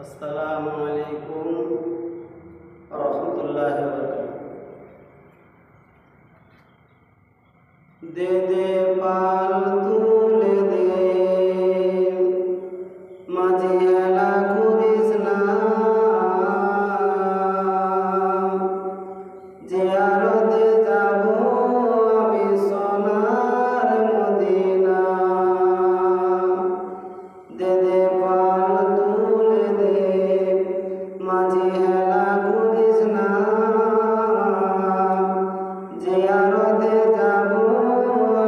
আসসালামু আলাইকুম রহমতুল্লাহ বরকাত। দে দে পাল তুলে দে মাঝে হেলা করিস না, যে আরতে যাব আমি সোনার মদিনা। দে দে পাল তুলে দে মাঝে হেলা করিস না, যে আরতে যাব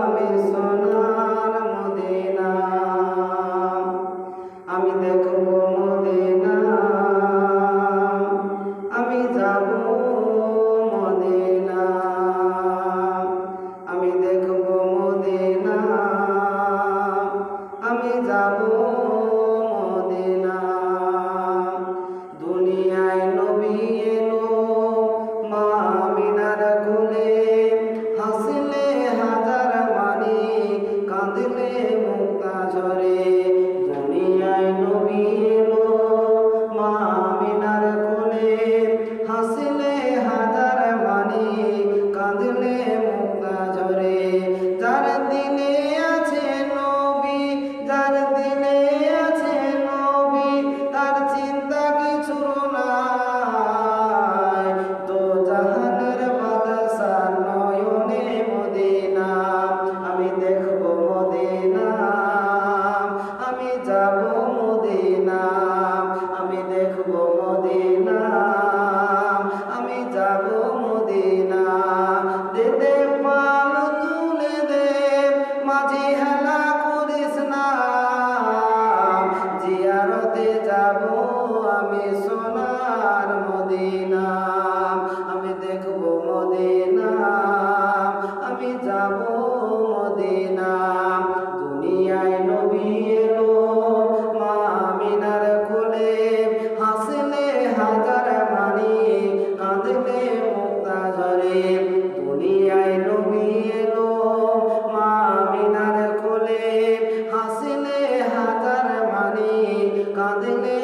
আমি সোনার মদিনা। আমি দেখব মদিনা, আমি যাব মদিনা, আমি দেখব মদিনা, আমি যাব মদিনা। দুনিয়ায় নবী এলো মা আমিনার কোলে, হাসলে হাজার মানি কাঁদলে মুক্তা ঝরে। দুনিয়ায় নবী এলো মা আমিনার কোলে, হাসলে হাজার মানি কাঁদলে মুক্তা ঝরে। যার দিলে আছে নবী, যার দিলে আছে নবী, তার চিন্তা কিছু নাই। তো জাহানের বাদশা নয়নে মদিনা, আমি দেখব মদিনা, আমি যাব মদিনা, আমি দেখব মদিনা, আমি যাব মদিনা। দে দে পাল তুলে দে মাঝে হেলা করিস না, জিয়ারতে যাব আমি সোনার মদিনা। আমি দেখব মদিনা, আমি যাব মদিনা। দুনিয়ায় নবী এলো মা আমিনার কোলে, হাসলে হাজার মানি কাঁদলে মুক্তা ঝরে। দুনিয়ায় নবী এলো মা আমিনার কোলে, হাসলে হাজার মানি কাঁদলে